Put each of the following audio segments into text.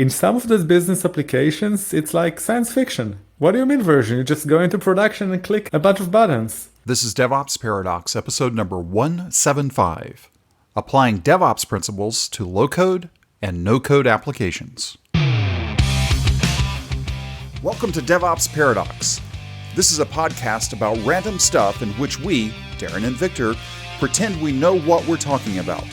in some of those business applications, it's like science fiction. What do you mean version? You just go into production and click a bunch of buttons. This is DevOps Paradox, episode number 175, applying DevOps principles to low-code and no-code applications. Welcome to DevOps Paradox. This is a podcast about random stuff in which we, Darren and Victor, pretend we know what we're talking about.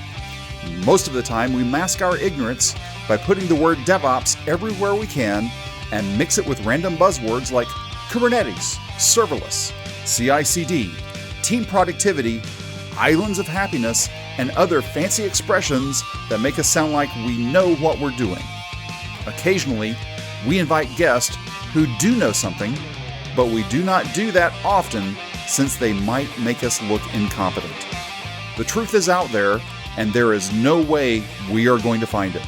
Most of the time, we mask our ignorance by putting the word DevOps everywhere we can and mix it with random buzzwords like Kubernetes, serverless, CI/CD, team productivity, islands of happiness, and other fancy expressions that make us sound like we know what we're doing. Occasionally, we invite guests who do know something, but we do not do that often since they might make us look incompetent. The truth is out there, and there is no way we are going to find it.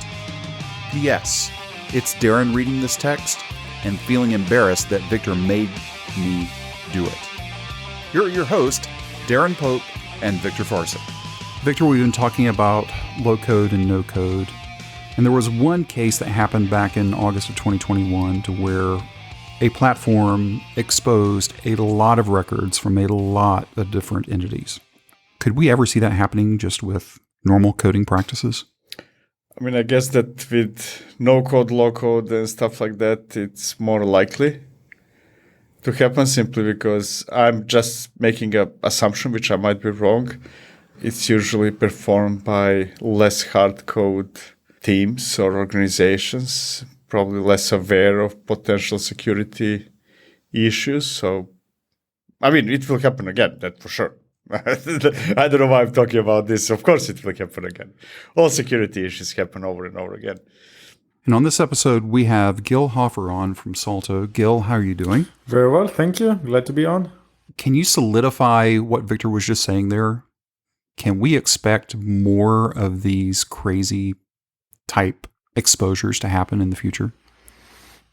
P.S. It's Darren reading this text and feeling embarrassed that Victor made me do it. Here are your hosts, Darren Pope and Victor Farsick. Victor, we've been talking about low-code and no-code, and there was one case that happened back in August of 2021 to where a platform exposed a lot of records from a lot of different entities. Could we ever see that happening just with normal coding practices? I mean, I guess that with no-code, low-code, and stuff like that, it's more likely to happen simply because I'm just making an assumption, which I might be wrong. It's usually performed by less hard code teams or organizations, probably less aware of potential security issues. So, I mean, it will happen again, that for sure. I don't know why I'm talking about this. Of course it will happen again. All security issues happen over and over again. And on this episode, we have Gil Hoffer on from Salto. Gil, how are you doing? Very well, thank you. Glad to be on. Can you solidify what Victor was just saying there? Can we expect more of these crazy type exposures to happen in the future?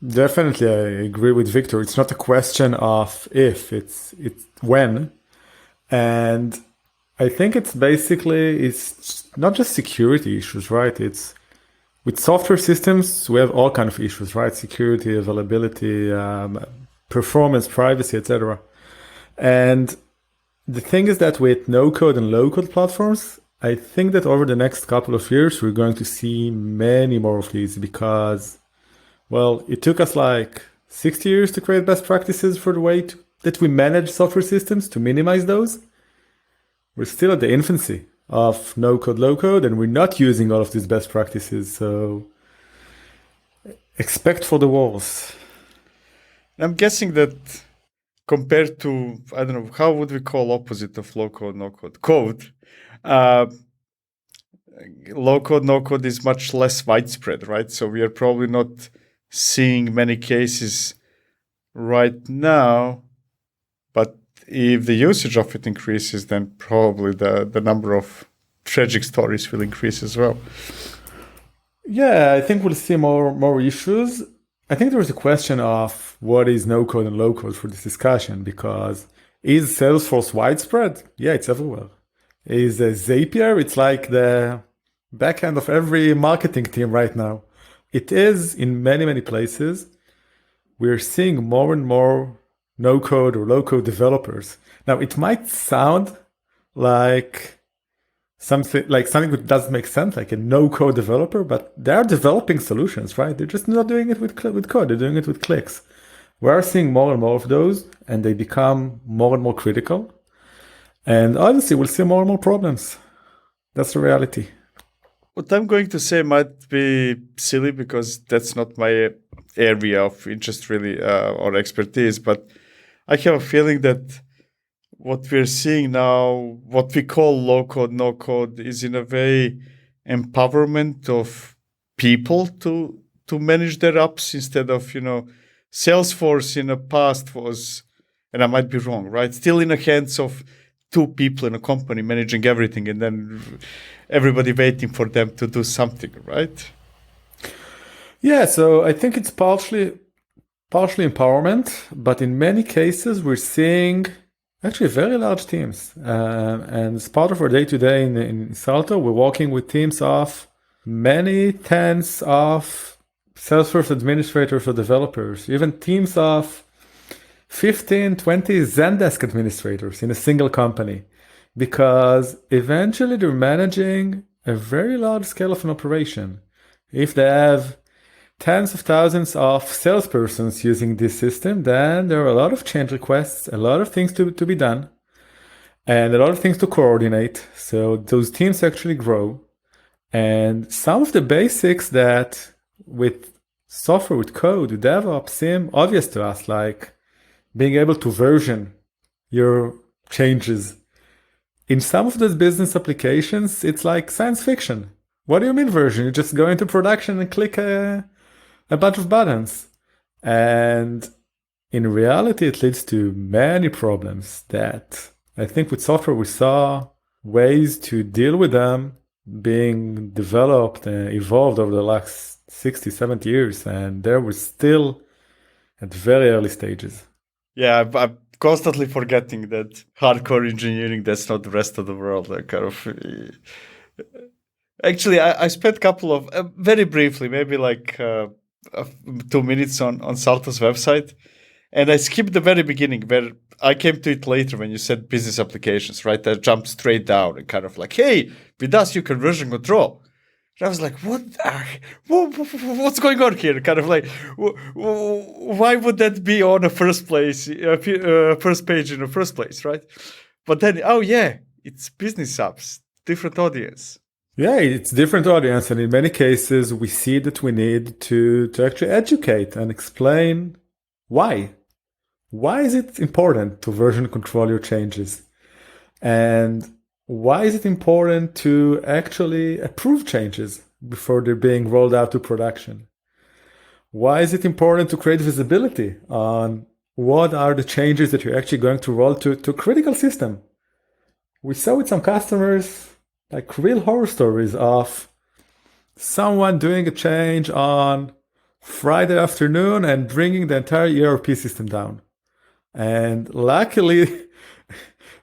Definitely, I agree with Victor. It's not a question of if, it's when. And I think it's not just security issues, right? It's with software systems, we have all kinds of issues, right? Security, availability, performance, privacy, etc. And the thing is that with no-code and low-code platforms, I think that over the next couple of years, we're going to see many more of these because, well, it took us like 60 years to create best practices for the way that we manage software systems to minimize those. We're still at the infancy of no-code, low-code, and we're not using all of these best practices. So expect for the wars. I'm guessing that compared to, I don't know, how would we call opposite of low-code, no-code? Code. Low-code, no-code is much less widespread, right? So we are probably not seeing many cases right now, but if the usage of it increases, then probably the number of tragic stories will increase as well. Yeah, I think we'll see more issues. I think there is a question of what is no-code and low-code for this discussion, because is Salesforce widespread? Yeah, it's everywhere. Is Zapier? It's like the back end of every marketing team right now. It is in many, many places. We're seeing more and more no-code or low-code developers. Now, it might sound like something that doesn't make sense, like a no-code developer, but they're developing solutions, right? They're just not doing it with code. They're doing it with clicks. We're seeing more and more of those, and they become more and more critical. And obviously, we'll see more and more problems. That's the reality. What I'm going to say might be silly because that's not my area of interest really or expertise, but I have a feeling that what we're seeing now, what we call low-code, no-code, is in a way empowerment of people to manage their apps instead of, Salesforce in the past was, and I might be wrong, right? Still in the hands of two people in a company managing everything and then everybody waiting for them to do something, right? Yeah, so I think it's partially empowerment, but in many cases we're seeing actually very large teams. And as part of our day-to-day in Salto, we're working with teams of many tens of Salesforce administrators or developers, even teams of 15, 20 Zendesk administrators in a single company, because eventually they're managing a very large scale of an operation. If they have tens of thousands of salespersons using this system, then there are a lot of change requests, a lot of things to be done, and a lot of things to coordinate. So those teams actually grow. And some of the basics that with software, with code, with DevOps seem obvious to us, like being able to version your changes. In some of those business applications, it's like science fiction. What do you mean version? You just go into production and click a bunch of buttons. And in reality, it leads to many problems that I think with software, we saw ways to deal with them being developed and evolved over the last 60, 70 years. And there we're still at very early stages. Yeah, I'm constantly forgetting that hardcore engineering, that's not the rest of the world. Actually, I spent a couple of, very briefly, maybe like 2 minutes on Salto's website. And I skipped the very beginning where I came to it later when you said business applications, right? I jumped straight down and kind of like, hey, with us you can version control. And I was like, what's going on here? Kind of like, why would that be on the first page in the first place, right? But then, oh yeah, it's business apps, different audience. Yeah, it's different audience. And in many cases, we see that we need to actually educate and explain why. Why is it important to version control your changes? And why is it important to actually approve changes before they're being rolled out to production? Why is it important to create visibility on what are the changes that you're actually going to roll to a critical system? We saw with some customers like real horror stories of someone doing a change on Friday afternoon and bringing the entire ERP system down. And luckily,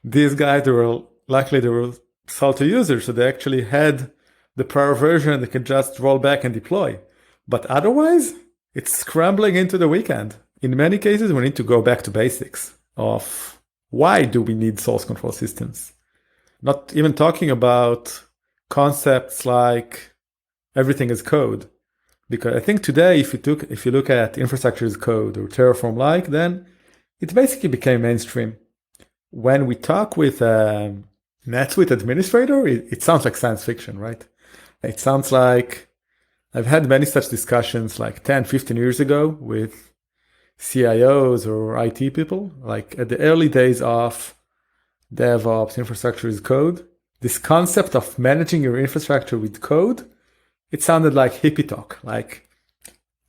these guys, they were Salto users, so they actually had the prior version they can just roll back and deploy. But otherwise, it's scrambling into the weekend. In many cases, we need to go back to basics of why do we need source control systems? Not even talking about concepts like everything is code. Because I think today, if you look at infrastructure as code or Terraform-like, then it basically became mainstream. When we talk with NetSuite administrator, it sounds like science fiction, right? It sounds like I've had many such discussions like 10, 15 years ago with CIOs or IT people, like at the early days of DevOps, infrastructure as code. This concept of managing your infrastructure with code, it sounded like hippie talk. Like,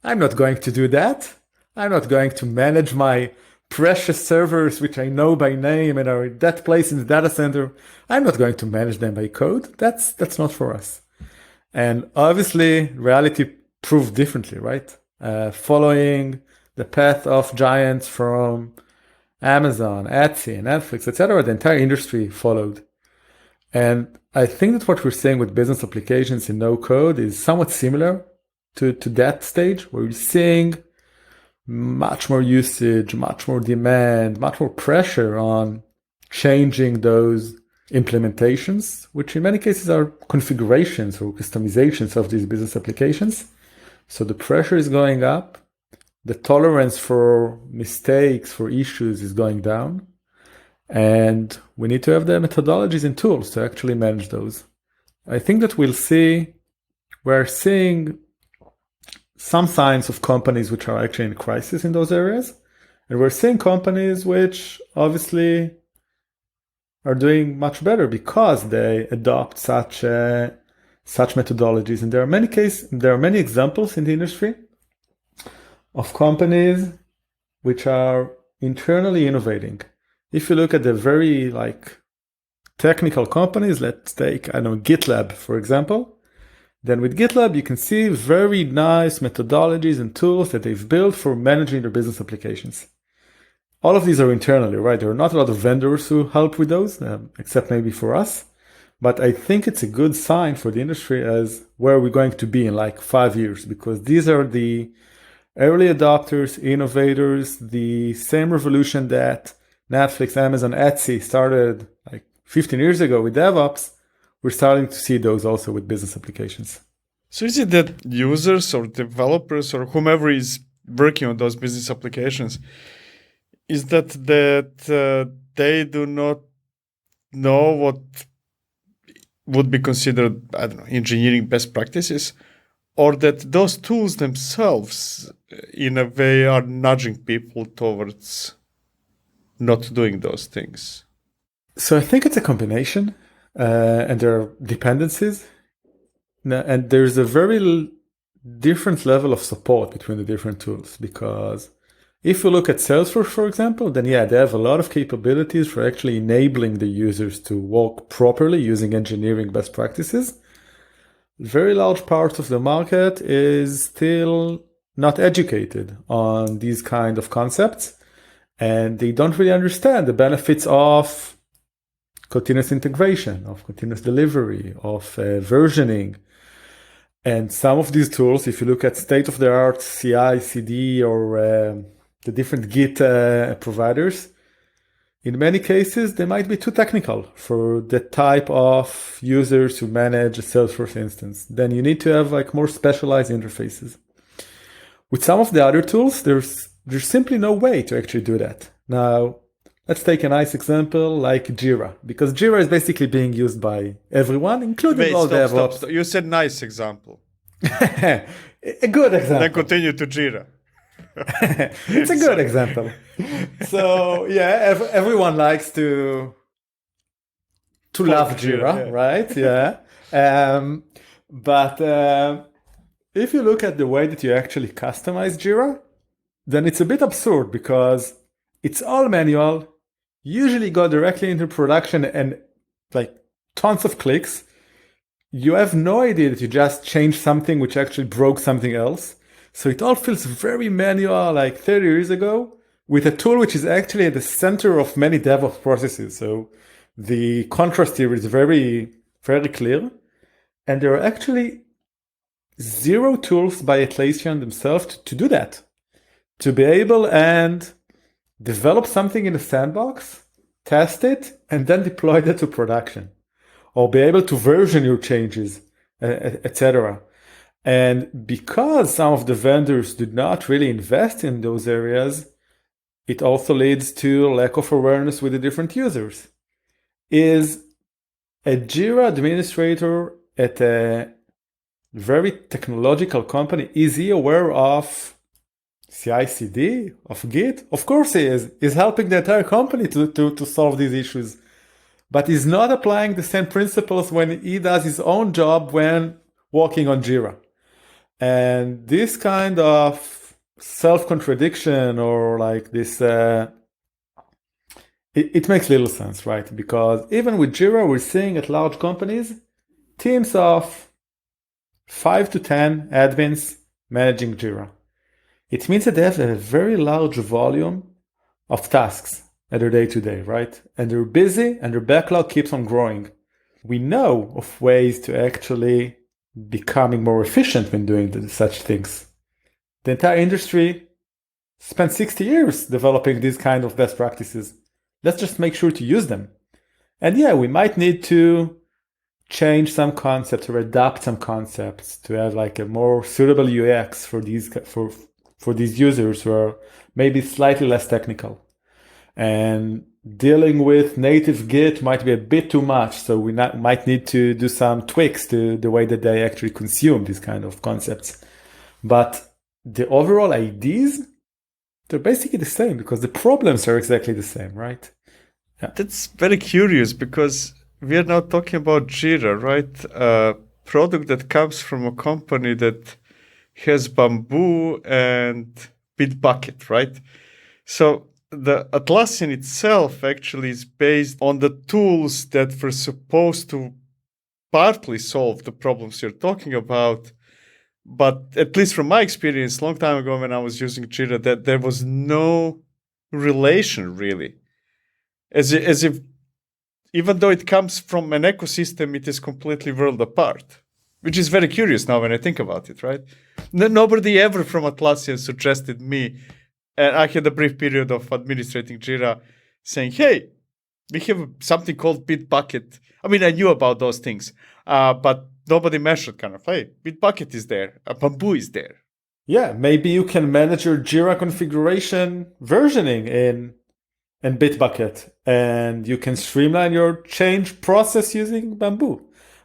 I'm not going to do that. I'm not going to manage my precious servers, which I know by name and are in that place in the data center. I'm not going to manage them by code. That's not for us. And obviously, reality proved differently, right? Following the path of giants from Amazon, Etsy, Netflix, etc., the entire industry followed. And I think that what we're seeing with business applications in no code is somewhat similar to that stage, where we're seeing much more usage, much more demand, much more pressure on changing those implementations, which in many cases are configurations or customizations of these business applications. So the pressure is going up. The tolerance for mistakes, for issues is going down. And we need to have the methodologies and tools to actually manage those. I think that we're seeing some signs of companies which are actually in crisis in those areas. And we're seeing companies which obviously are doing much better because they adopt such methodologies. And there are many examples in the industry of companies which are internally innovating. If you look at the very technical companies, let's take, GitLab, for example. Then with GitLab, you can see very nice methodologies and tools that they've built for managing their business applications. All of these are internally, right? There are not a lot of vendors who help with those, except maybe for us. But I think it's a good sign for the industry as where we're going to be in like 5 years, because these are the early adopters, innovators, the same revolution that Netflix, Amazon, Etsy started like 15 years ago with DevOps. We're starting to see those also with business applications. So is it that users or developers or whomever is working on those business applications, is that they do not know what would be considered, I don't know, engineering best practices, or that those tools themselves, in a way, are nudging people towards not doing those things? So I think it's a combination, and there are dependencies, and there's a very different level of support between the different tools. Because if you look at Salesforce, for example, then yeah, they have a lot of capabilities for actually enabling the users to work properly using engineering best practices. Very large part of the market is still not educated on these kind of concepts, and they don't really understand the benefits of continuous integration, of continuous delivery, of versioning. And some of these tools, if you look at state-of-the-art CI, CD, or the different Git providers, in many cases, they might be too technical for the type of users who manage a Salesforce instance. Then you need to have like more specialized interfaces. With some of the other tools, there's simply no way to actually do that. Now, let's take a nice example like Jira, because Jira is basically being used by everyone, including all DevOps. Stop. You said nice example. A good example. Then continue to Jira. It's a good example. So yeah, everyone likes to love Jira, yeah. right? Yeah. But if you look at the way that you actually customize Jira, then it's a bit absurd because it's all manual, usually go directly into production and like tons of clicks. You have no idea that you just changed something which actually broke something else. So it all feels very manual, like 30 years ago, with a tool which is actually at the center of many DevOps processes. So the contrast here is very, very clear. And there are actually zero tools by Atlassian themselves to do that. To be able and develop something in a sandbox, test it, and then deploy that to production. Or be able to version your changes, etc. And because some of the vendors did not really invest in those areas, it also leads to lack of awareness with the different users. Is a Jira administrator at a very technological company, is he aware of CI/CD, of Git? Of course he is. He's helping the entire company to solve these issues. But he's not applying the same principles when he does his own job when working on Jira. And this kind of self-contradiction or like this, it makes little sense, right? Because even with Jira, we're seeing at large companies, teams of 5 to 10 admins managing Jira. It means that they have a very large volume of tasks at their day-to-day, right? And they're busy and their backlog keeps on growing. We know of ways to actually becoming more efficient when doing such things. The entire industry spent 60 years developing these kind of best practices. Let's just make sure to use them. And yeah, we might need to change some concepts or adapt some concepts to have like a more suitable UX for these users who are maybe slightly less technical. And dealing with native Git might be a bit too much, so we might need to do some tweaks to the way that they actually consume these kind of concepts. But the overall ideas, they're basically the same because the problems are exactly the same, right? Yeah. That's very curious because we are now talking about Jira, right? A product that comes from a company that has Bamboo and Bitbucket, right? So the Atlassian itself actually is based on the tools that were supposed to partly solve the problems you're talking about. But at least from my experience, a long time ago when I was using Jira, that there was no relation really. As if even though it comes from an ecosystem, it is completely world apart, which is very curious now when I think about it, right? Nobody ever from Atlassian suggested me, and I had a brief period of administrating Jira, saying, hey, we have something called Bitbucket. I mean, I knew about those things, but nobody mentioned kind of, hey, Bitbucket is there, Bamboo is there. Yeah, maybe you can manage your Jira configuration versioning in Bitbucket, and you can streamline your change process using Bamboo.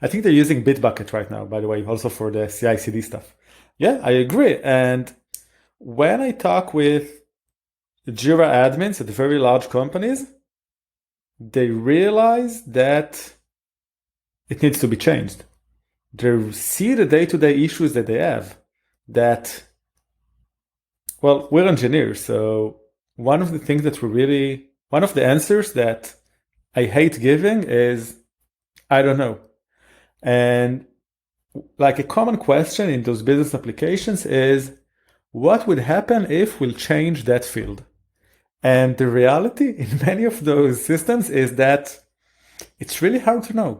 I think they're using Bitbucket right now, by the way, also for the CI/CD stuff. Yeah, I agree. And when I talk with Jira admins at very large companies, they realize that it needs to be changed. They see the day-to-day issues that they have that, well, we're engineers, so one of the things that one of the answers that I hate giving is, I don't know. And like a common question in those business applications is, what would happen if we'll change that field? And the reality in many of those systems is that it's really hard to know,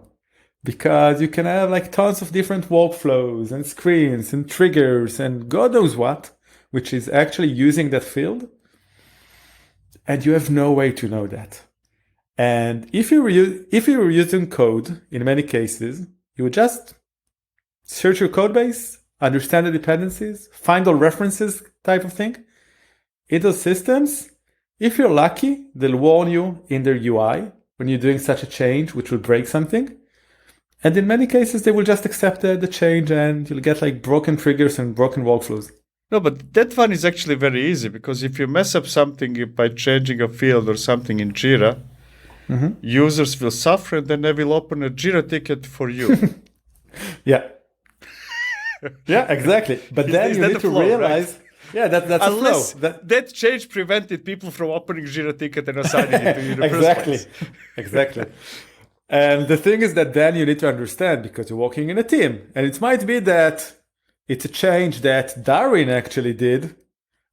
because you can have like tons of different workflows and screens and triggers and God knows what, which is actually using that field. And you have no way to know that. And if you were using code, in many cases, you would just search your code base, understand the dependencies, find all references type of thing. In those systems, if you're lucky, they'll warn you in their UI when you're doing such a change, which will break something. And in many cases, they will just accept the change, and you'll get like broken triggers and broken workflows. No, but that one is actually very easy, because if you mess up something by changing a field or something in Jira, users will suffer, and then they will open a Jira ticket for you. Yeah. Yeah, exactly. But then you need to realize, right? Yeah, that's unless a flow. That change prevented people from opening Jira ticket and assigning it to you in the first place. Exactly. And the thing is that then you need to understand, because you're working in a team, and it might be that it's a change that Darwin actually did,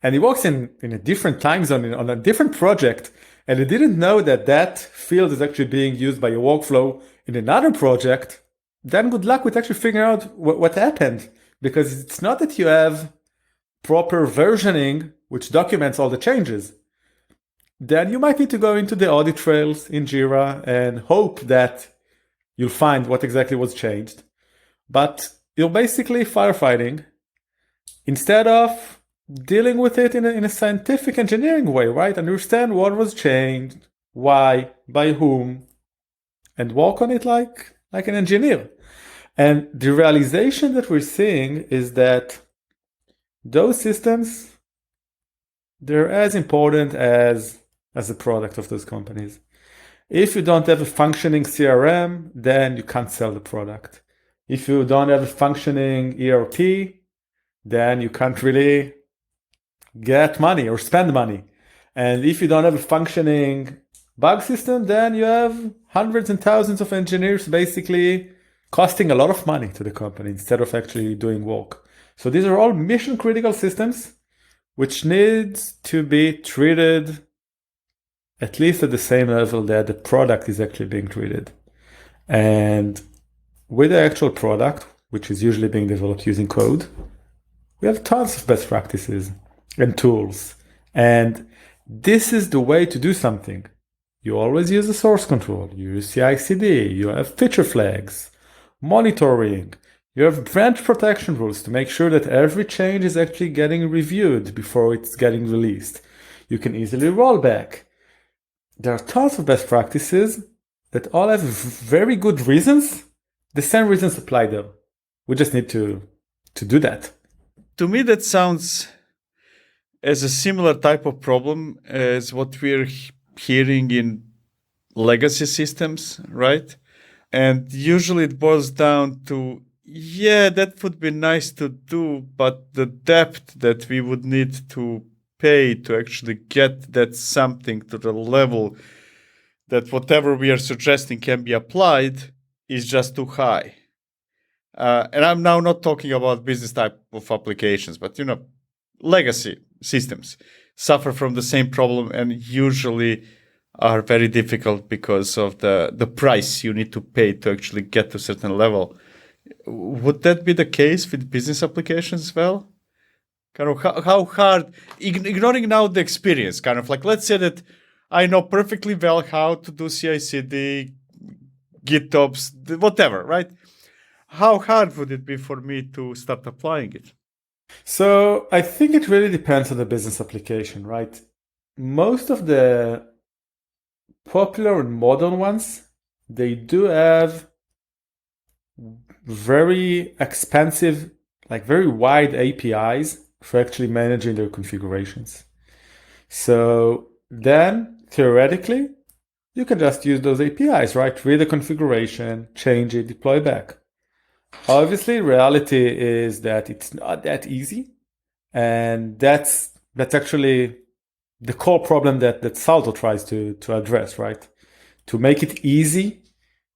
and he works in a different time zone on a different project, and he didn't know that field is actually being used by a workflow in another project. Then good luck with actually figuring out what happened, because it's not that you have proper versioning which documents all the changes. Then you might need to go into the audit trails in Jira and hope that you'll find what exactly was changed. But you're basically firefighting instead of dealing with it in a scientific engineering way, right? Understand what was changed, why, by whom, and work on it like an engineer. And the realization that we're seeing is that those systems, they're as important as the product of those companies. If you don't have a functioning CRM, then you can't sell the product. If you don't have a functioning ERP, then you can't really get money or spend money. And if you don't have a functioning bug system, then you have hundreds and thousands of engineers basically costing a lot of money to the company instead of actually doing work. So these are all mission critical systems which needs to be treated at least at the same level that the product is actually being treated. And with the actual product, which is usually being developed using code, we have tons of best practices and tools. And this is the way to do something. You always use the source control, you use CI/CD, you have feature flags, monitoring, you have branch protection rules to make sure that every change is actually getting reviewed before it's getting released. You can easily roll back. There are tons of best practices that all have very good reasons. The same reasons apply there. We just need to do that. To me, that sounds as a similar type of problem as what we're hearing in legacy systems, right? And usually it boils down to, yeah, that would be nice to do, but the depth that we would need to pay to actually get that something to the level that whatever we are suggesting can be applied is just too high. And I'm now not talking about business type of applications, but legacy systems suffer from the same problem, and usually are very difficult because of the price you need to pay to actually get to a certain level. Would that be the case with business applications as well? Kind of how hard, ignoring now the experience, kind of like, let's say that I know perfectly well how to do CI/CD, GitOps, whatever, right? How hard would it be for me to start applying it? So I think it really depends on the business application, right? Most of the popular and modern ones, they do have very expensive, like very wide APIs for actually managing their configurations. So then theoretically, you can just use those APIs, right? Read the configuration, change it, deploy back. Obviously, reality is that it's not that easy. And that's actually the core problem that Salto tries to address, right? To make it easy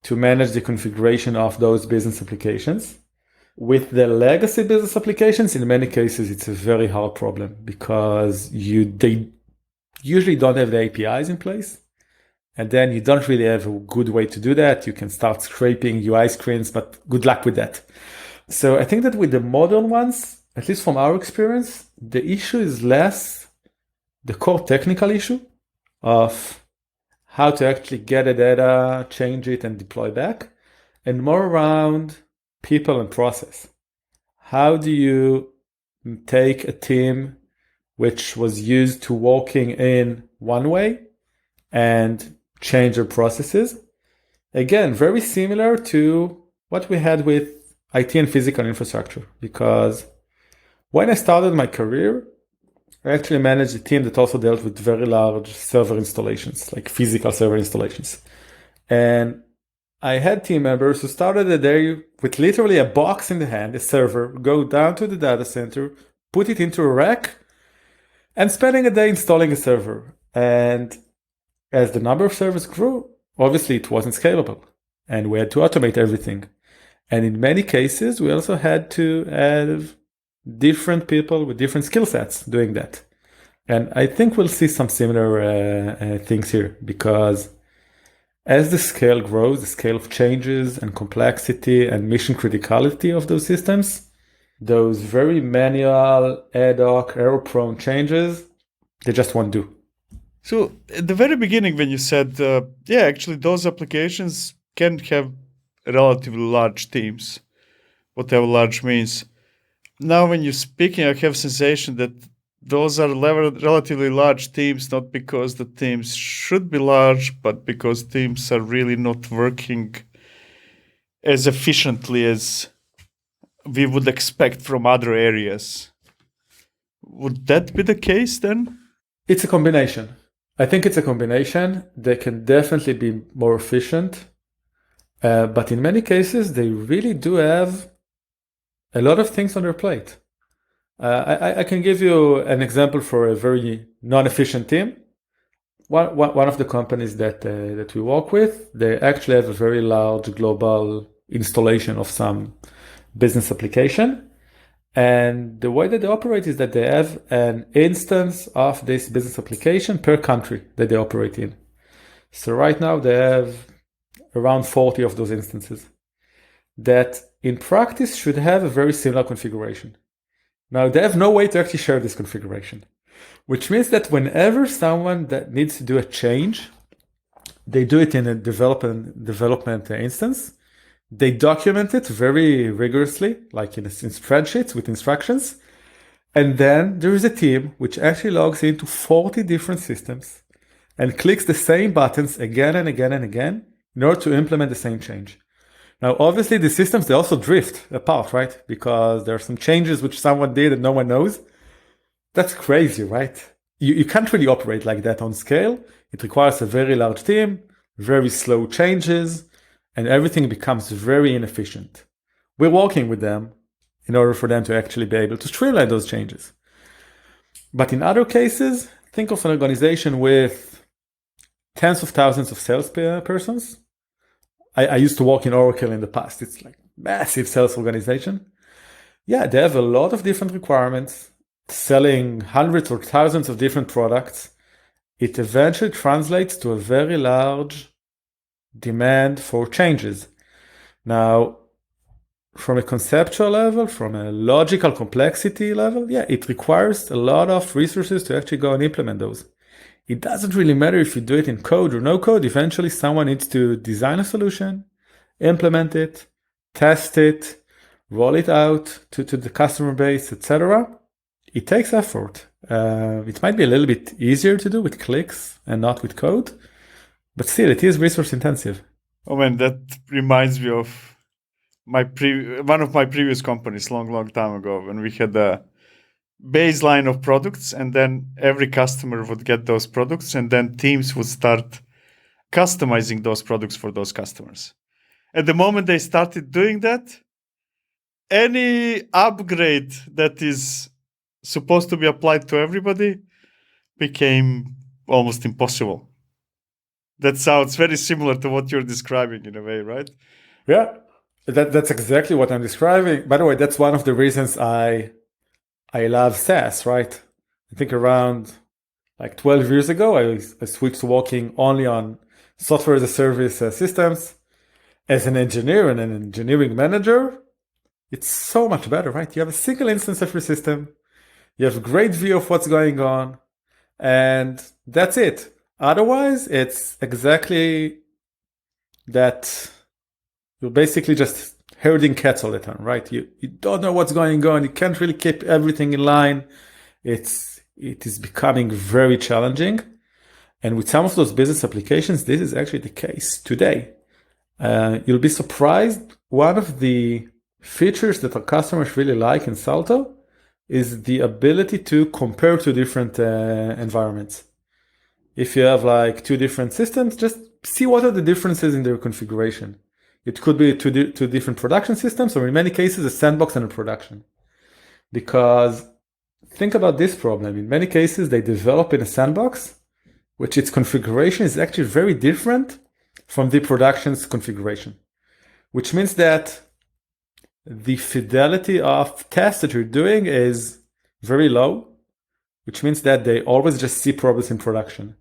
to manage the configuration of those business applications. With the legacy business applications, in many cases, it's a very hard problem because they usually don't have the APIs in place. And then you don't really have a good way to do that. You can start scraping UI screens, but good luck with that. So I think that with the modern ones, at least from our experience, the issue is less the core technical issue of how to actually get the data, change it, and deploy back, and more around people and process. How do you take a team which was used to working in one way and change their processes? Again, very similar to what we had with IT and physical infrastructure, because when I started my career, I actually managed a team that also dealt with very large server installations, like physical server installations. And I had team members who started the day with literally a box in the hand, a server, go down to the data center, put it into a rack, and spending a day installing a server. And as the number of servers grew, obviously it wasn't scalable, and we had to automate everything. And in many cases, we also had to have different people with different skill sets doing that. And I think we'll see some similar things here, because as the scale grows, the scale of changes and complexity and mission criticality of those systems, those very manual, ad hoc, error-prone changes, they just won't do. So at the very beginning, when you said, actually those applications can have relatively large teams, whatever large means. Now when you're speaking, I have a sensation that those are relatively large teams, not because the teams should be large, but because teams are really not working as efficiently as we would expect from other areas. Would that be the case then? It's a combination. I think it's a combination. They can definitely be more efficient, but in many cases, they really do have a lot of things on their plate. I can give you an example for a very non-efficient team. One of the companies that we work with, they actually have a very large global installation of some business application. And the way that they operate is that they have an instance of this business application per country that they operate in. So right now they have around 40 of those instances that in practice should have a very similar configuration. Now they have no way to actually share this configuration, which means that whenever someone that needs to do a change, they do it in a development instance. They document it very rigorously, like in spreadsheets with instructions. And then there is a team which actually logs into 40 different systems and clicks the same buttons again and again and again in order to implement the same change. Now, obviously, the systems, they also drift apart, right? Because there are some changes which someone did and no one knows. That's crazy, right? You can't really operate like that on scale. It requires a very large team, very slow changes, and everything becomes very inefficient. We're working with them in order for them to actually be able to streamline those changes. But in other cases, think of an organization with tens of thousands of salespersons. I used to work in Oracle in the past. It's like massive sales organization. Yeah, they have a lot of different requirements, selling hundreds or thousands of different products it eventually translates to a very large demand for changes. Now, from a conceptual level, from a logical complexity level, yeah, it requires a lot of resources to actually go and implement those. It doesn't really matter if you do it in code or no code. Eventually, someone needs to design a solution, implement it, test it, roll it out to the customer base, etc. It takes effort. It might be a little bit easier to do with clicks and not with code, but still, it is resource intensive. Oh man, that reminds me of one of my previous companies long time ago, when we had a baseline of products, and then every customer would get those products, and then teams would start customizing those products for those customers. At the moment they started doing that, any upgrade that is supposed to be applied to everybody became almost impossible. That sounds very similar to what you're describing in a way, right? Yeah, that's exactly what I'm describing. By the way, that's one of the reasons I love SaaS, right? I think around like 12 years ago, I switched to working only on software as a service systems. As an engineer and an engineering manager, it's so much better, right? You have a single instance of your system. You have a great view of what's going on, and that's it. Otherwise, it's exactly that you're basically just herding cats all the time, right? You don't know what's going on. You can't really keep everything in line. It is becoming very challenging. And with some of those business applications, this is actually the case today. You'll be surprised. One of the features that our customers really like in Salto is the ability to compare to different environments. If you have like two different systems, just see what are the differences in their configuration. It could be two different production systems, or in many cases, a sandbox and a production. Because think about this problem. In many cases, they develop in a sandbox, which its configuration is actually very different from the production's configuration, which means that the fidelity of tests that you're doing is very low, which means that they always just see problems in production.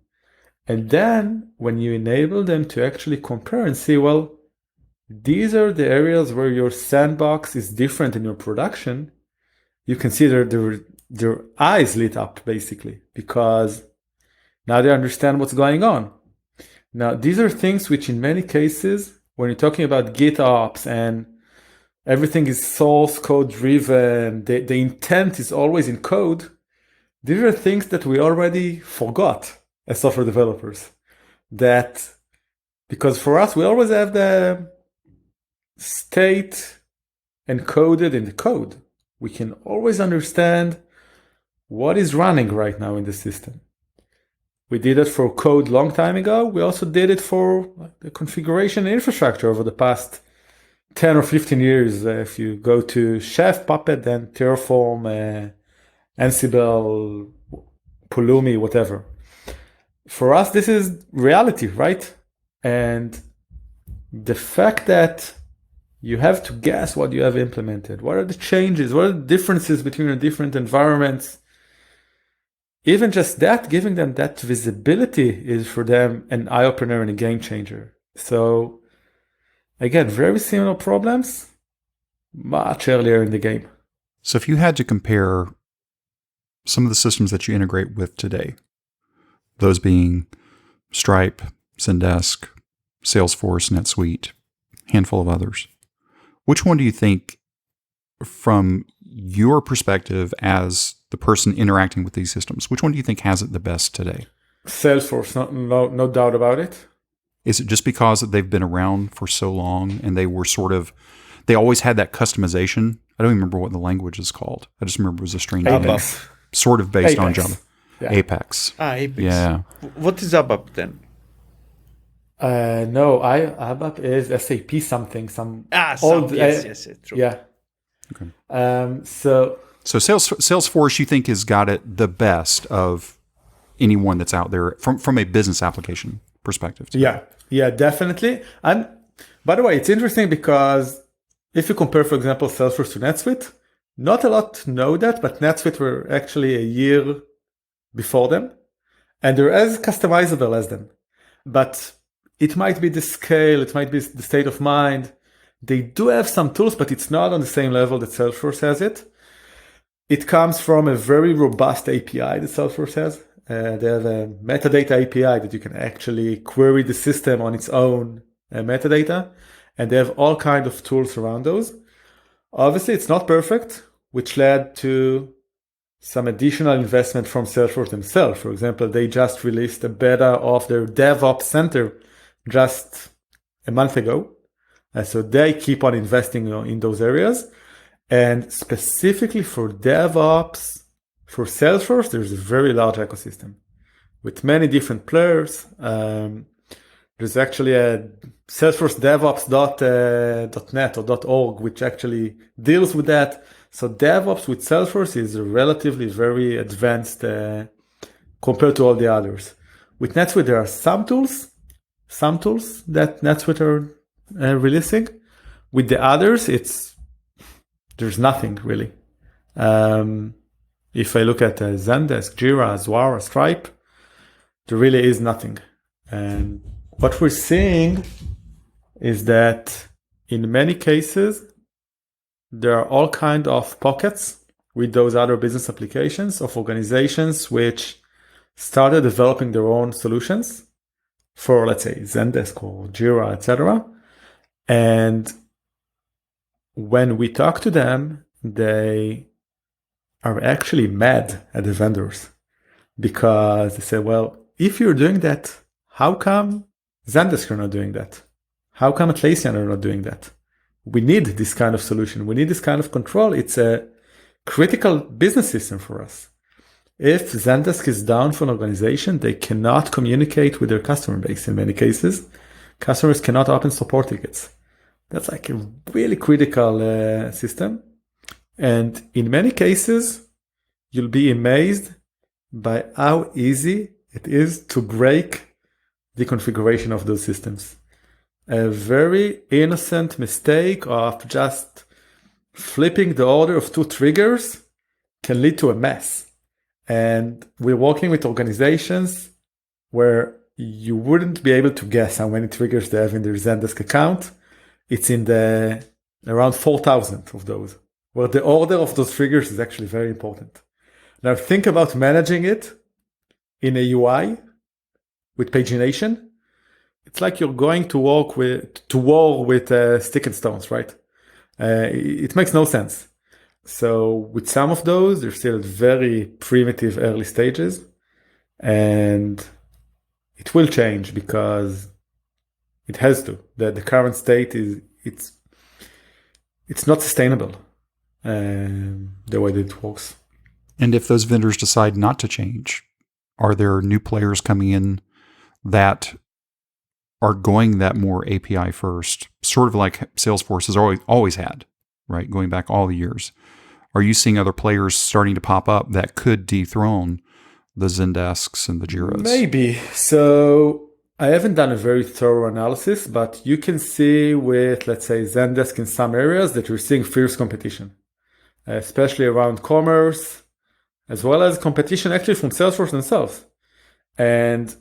And then when you enable them to actually compare and see, well, these are the areas where your sandbox is different in your production, you can see their eyes lit up, basically, because now they understand what's going on. Now, these are things which in many cases, when you're talking about GitOps and everything is source code driven, the intent is always in code, these are things that we already forgot as software developers. That, because for us, we always have the state encoded in the code. We can always understand what is running right now in the system. We did it for code long time ago. We also did it for the configuration infrastructure over the past 10 or 15 years. If you go to Chef, Puppet, then Terraform, Ansible, Pulumi, whatever. For us, this is reality, right? And the fact that you have to guess what you have implemented, what are the changes, what are the differences between the different environments, even just that, giving them that visibility is for them an eye-opener and a game changer. So again, very similar problems, much earlier in the game. So if you had to compare some of the systems that you integrate with today, those being Stripe, Zendesk, Salesforce, NetSuite, handful of others, which one do you think, from your perspective as the person interacting with these systems, which one do you think has it the best today? Salesforce, no doubt about it. Is it just because they've been around for so long and they were they always had that customization? I don't even remember what the language is called. I just remember it was a string name, sort of based on Java. Yeah. Apex. Apex. Yeah. What is ABAP then? No, ABAP is SAP something. Yes, true. Yeah. Okay. So Salesforce, you think, has got it the best of anyone that's out there from a business application perspective. Yeah, definitely. And by the way, it's interesting because if you compare, for example, Salesforce to NetSuite, not a lot know that, but NetSuite were actually a year before them. And they're as customizable as them. But it might be the scale, it might be the state of mind. They do have some tools, but it's not on the same level that Salesforce has it. It comes from a very robust API that Salesforce has. They have a metadata API that you can actually query the system on its own metadata. And they have all kinds of tools around those. Obviously, it's not perfect, which led to some additional investment from Salesforce themselves. For example, they just released a beta of their DevOps center just a month ago. So they keep on investing in those areas. And specifically for DevOps, for Salesforce, there's a very large ecosystem with many different players. There's actually a Salesforce DevOps.net or .org, which actually deals with that. So DevOps with Salesforce is relatively very advanced compared to all the others. With NetSuite, there are some tools that NetSuite are releasing. With the others, there's nothing really. If I look at Zendesk, Jira, Zuora, Stripe, there really is nothing. And what we're seeing is that in many cases, there are all kinds of pockets with those other business applications of organizations which started developing their own solutions for, let's say, Zendesk or Jira, etc. And when we talk to them, they are actually mad at the vendors because they say, well, if you're doing that, how come Zendesk are not doing that? How come Atlassian are not doing that? We need this kind of solution. We need this kind of control. It's a critical business system for us. If Zendesk is down for an organization, they cannot communicate with their customer base in many cases. Customers cannot open support tickets. That's like a really critical system. And in many cases, you'll be amazed by how easy it is to break the configuration of those systems. A very innocent mistake of just flipping the order of 2 triggers can lead to a mess. And we're working with organizations where you wouldn't be able to guess how many triggers they have in their Zendesk account. It's in the around 4,000 of those, where the order of those triggers is actually very important. Now think about managing it in a UI with pagination. It's like you're going to war with stick and stones, right? It makes no sense. So with some of those, they're still at very primitive early stages, and it will change because it has to. The current state it's not sustainable the way that it works. And if those vendors decide not to change, are there new players coming in that are going that more API first, sort of like Salesforce has always had, right? Going back all the years. Are you seeing other players starting to pop up that could dethrone the Zendesks and the Jiras? Maybe. So I haven't done a very thorough analysis, but you can see with, let's say, Zendesk in some areas that you're seeing fierce competition, especially around commerce, as well as competition actually from Salesforce themselves. And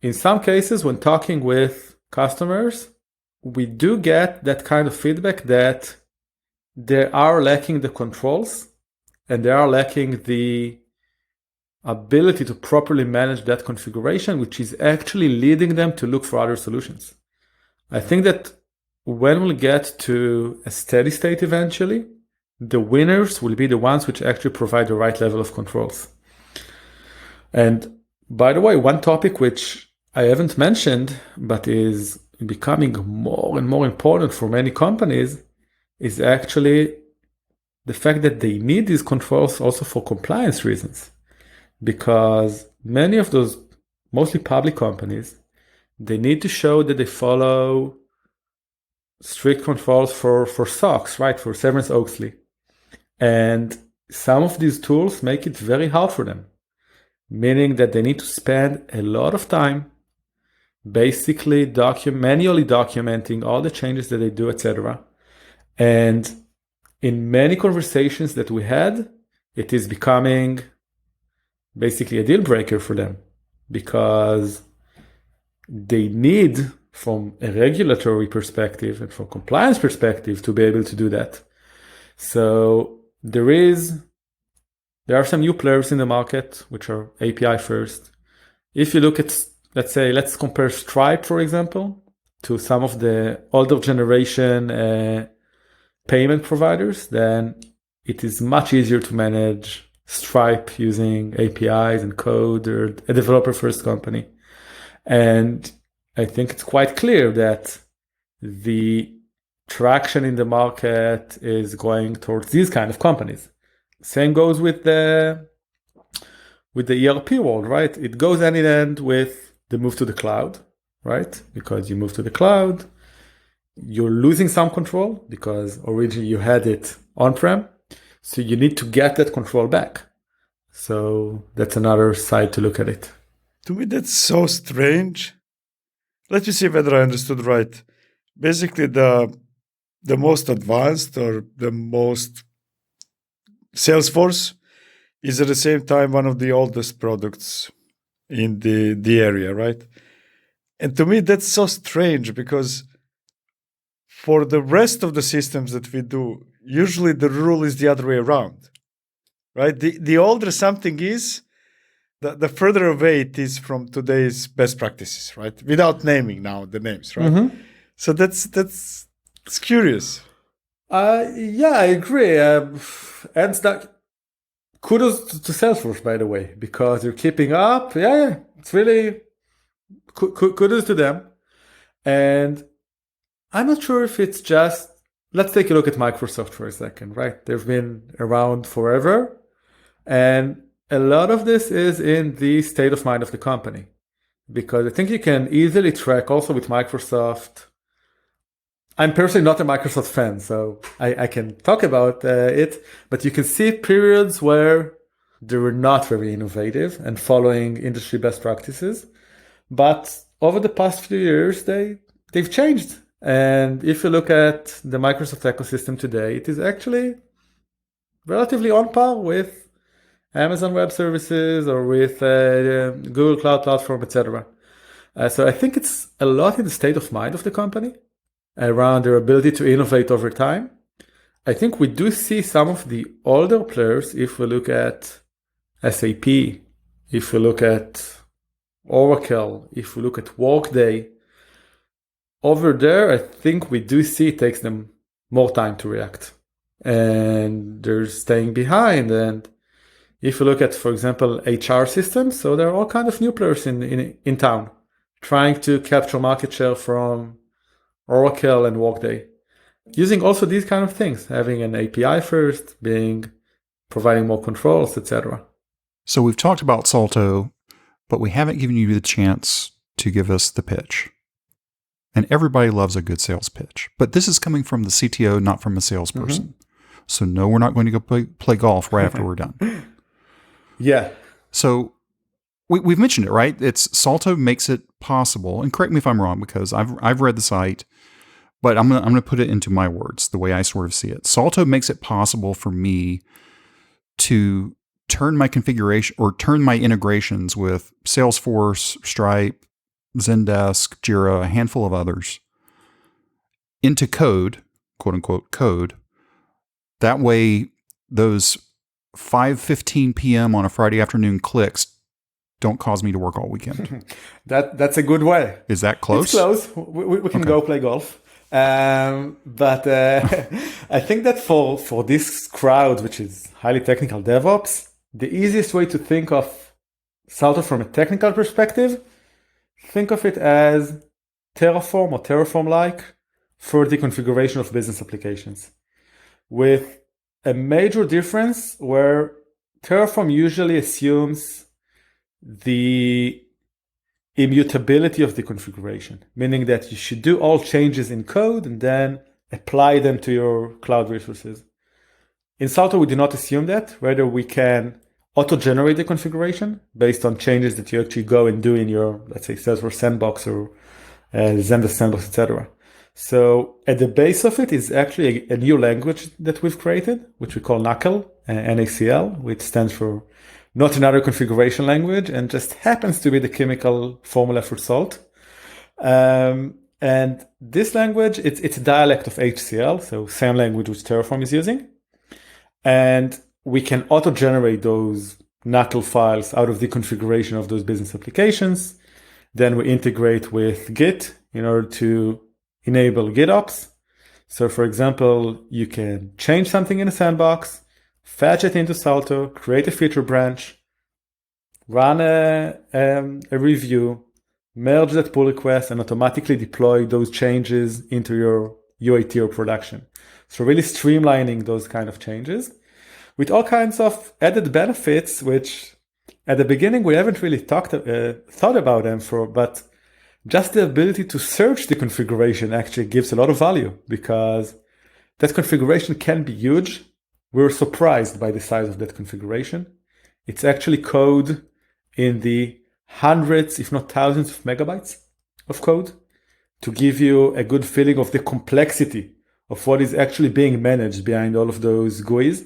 in some cases, when talking with customers, we do get that kind of feedback that they are lacking the controls and they are lacking the ability to properly manage that configuration, which is actually leading them to look for other solutions. I think that when we get to a steady state eventually, the winners will be the ones which actually provide the right level of controls. And by the way, one topic which I haven't mentioned, but is becoming more and more important for many companies, is actually the fact that they need these controls also for compliance reasons. Because many of those, mostly public companies, they need to show that they follow strict controls for SOX, right? For Sarbanes-Oxley. And some of these tools make it very hard for them, meaning that they need to spend a lot of time basically manually documenting all the changes that they do, etc. And in many conversations that we had, it is becoming basically a deal breaker for them because they need, from a regulatory perspective and from compliance perspective, to be able to do that. So there are some new players in the market which are API first. If you look at, let's compare Stripe, for example, to some of the older generation payment providers, then it is much easier to manage Stripe using APIs and code. Or a developer first company. And I think it's quite clear that the traction in the market is going towards these kind of companies. Same goes with the ERP world, right? It goes hand in hand with the move to the cloud, right? Because you move to the cloud, you're losing some control because originally you had it on-prem. So you need to get that control back. So that's another side to look at it. To me, that's so strange. Let me see whether I understood right. Basically, the most advanced or the most Salesforce is at the same time one of the oldest products in the area, right? And to me, that's so strange because for the rest of the systems that we do, usually the rule is the other way around, right? The older something is, the further away it is from today's best practices, right? Without naming now the names, right? Mm-hmm. So that's curious. Yeah, I agree. And that, kudos to Salesforce, by the way, because you're keeping up. Yeah, it's really kudos to them. And I'm not sure if it's just, let's take a look at Microsoft for a second, right? They've been around forever. And a lot of this is in the state of mind of the company, because I think you can easily track also with Microsoft. I'm personally not a Microsoft fan, so I can talk about it, but you can see periods where they were not very innovative and following industry best practices. But over the past few years, they've changed. And if you look at the Microsoft ecosystem today, it is actually relatively on par with Amazon Web Services or with Google Cloud Platform, etc. So I think it's a lot in the state of mind of the company around their ability to innovate over time. I think we do see some of the older players, if we look at SAP, if we look at Oracle, if we look at Workday, over there, I think we do see it takes them more time to react. And they're staying behind. And if you look at, for example, HR systems, so there are all kinds of new players in town trying to capture market share from Oracle and Workday, using also these kind of things, having an API first, providing more controls, etc. So we've talked about Salto, but we haven't given you the chance to give us the pitch. And everybody loves a good sales pitch, but this is coming from the CTO, not from a salesperson. Mm-hmm. So no, we're not going to go play golf right after we're done. Yeah. So we've mentioned it, right? Salto makes it possible, and correct me if I'm wrong, because I've read the site, but I'm gonna put it into my words, the way I sort of see it. Salto makes it possible for me to turn my configuration or turn my integrations with Salesforce, Stripe, Zendesk, Jira, a handful of others into code, quote unquote code. That way, those 5:15 p.m. on a Friday afternoon clicks don't cause me to work all weekend. That's a good way. Is that close? It's close. We can go play golf. But I think that for this crowd, which is highly technical DevOps, the easiest way to think of Salto from a technical perspective, think of it as Terraform or Terraform-like for the configuration of business applications, with a major difference where Terraform usually assumes the immutability of the configuration, meaning that you should do all changes in code and then apply them to your cloud resources. In Salto, we do not assume that. Rather, we can auto-generate the configuration based on changes that you actually go and do in your, let's say, Salesforce Sandbox or Zendesk Sandbox, etc. So at the base of it is actually a new language that we've created, which we call NACL, NACL, which stands for not another configuration language, and just happens to be the chemical formula for salt. And this language, it's a dialect of HCL, so same language which Terraform is using. And we can auto-generate those knuckle files out of the configuration of those business applications. Then we integrate with Git in order to enable GitOps. So for example, you can change something in a sandbox, fetch it into Salto, create a feature branch, run a review, merge that pull request, and automatically deploy those changes into your UAT or production. So really streamlining those kind of changes with all kinds of added benefits, which at the beginning we haven't really thought about them but just the ability to search the configuration actually gives a lot of value, because that configuration can be huge. We're surprised by the size of that configuration. It's actually code in the hundreds, if not thousands of megabytes of code, to give you a good feeling of the complexity of what is actually being managed behind all of those GUIs.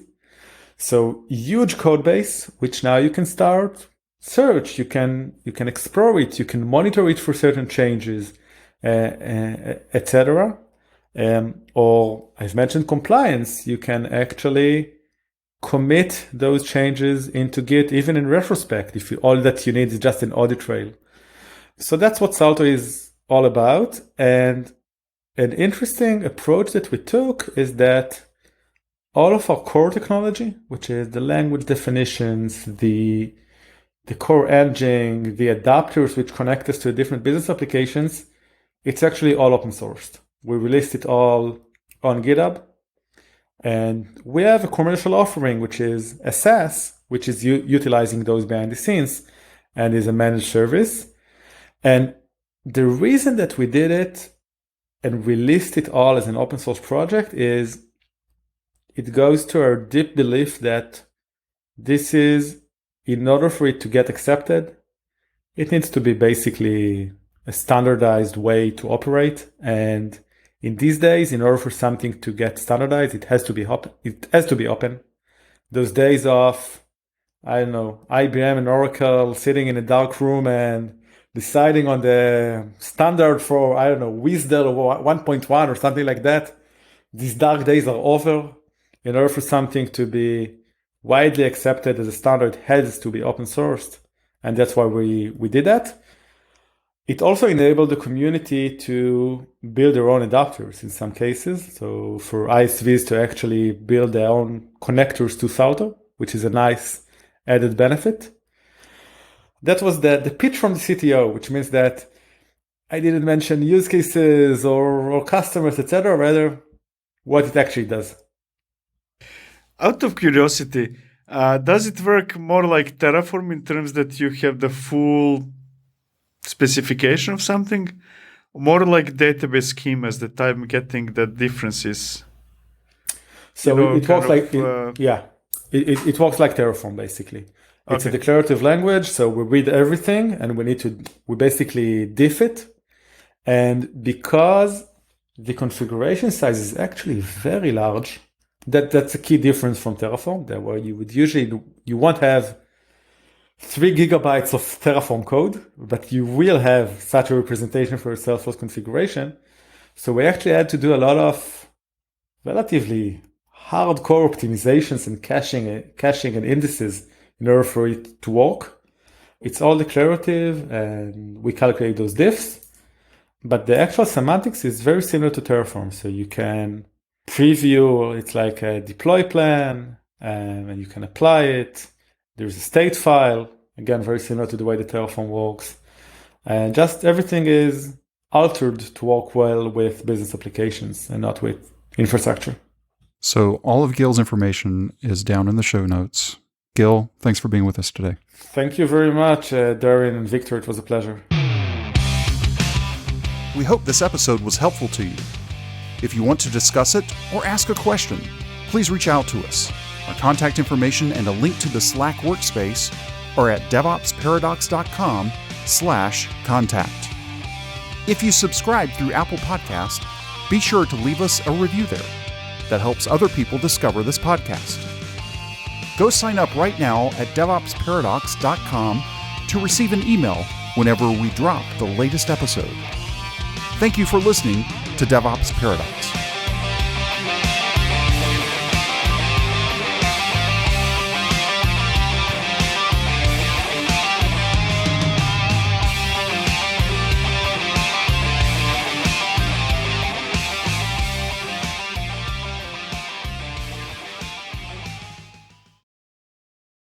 So huge code base, which now you can start search, you can explore it, you can monitor it for certain changes, etc. Or I've mentioned compliance, you can actually commit those changes into Git, even in retrospect, if all that you need is just an audit trail. So that's what Salto is all about. And an interesting approach that we took is that all of our core technology, which is the language definitions, the core engine, the adapters which connect us to different business applications, it's actually all open sourced. We released it all on GitHub. And we have a commercial offering, which is a SaaS, which is utilizing those behind the scenes and is a managed service. And the reason that we did it and released it all as an open source project is it goes to our deep belief that this is, in order for it to get accepted, it needs to be basically a standardized way to operate. And in these days, in order for something to get standardized, it has to be open. Those days of, I don't know, IBM and Oracle sitting in a dark room and deciding on the standard for, I don't know, WSDL 1.1 or something like that, these dark days are over. In order for something to be widely accepted as a standard, it has to be open sourced. And that's why we did that. It also enabled the community to build their own adapters in some cases. So for ISVs to actually build their own connectors to Salto, which is a nice added benefit. That was the pitch from the CTO, which means that I didn't mention use cases or customers, etc., rather what it actually does. Out of curiosity, does it work more like Terraform in terms that you have the full specification of something, more like database schemas that I'm getting the differences? So it works like it works like Terraform basically. It's a declarative language, so we read everything and we basically diff it. And because the configuration size is actually very large, that's a key difference from Terraform, that where you won't have 3 gigabytes of Terraform code, but you will have such a representation for your Salesforce configuration. So we actually had to do a lot of relatively hardcore optimizations and caching and indices in order for it to work. It's all declarative and we calculate those diffs, but the actual semantics is very similar to Terraform. So you can preview, it's like a deploy plan, and you can apply it. There's a state file, again, very similar to the way the Terraform works. And just everything is altered to work well with business applications and not with infrastructure. So all of Gil's information is down in the show notes. Gil, thanks for being with us today. Thank you very much, Darian and Victor. It was a pleasure. We hope this episode was helpful to you. If you want to discuss it or ask a question, please reach out to us. Our contact information and a link to the Slack workspace are at devopsparadox.com/contact. If you subscribe through Apple Podcast, be sure to leave us a review there. That helps other people discover this podcast. Go sign up right now at devopsparadox.com to receive an email whenever we drop the latest episode. Thank you for listening to DevOps Paradox.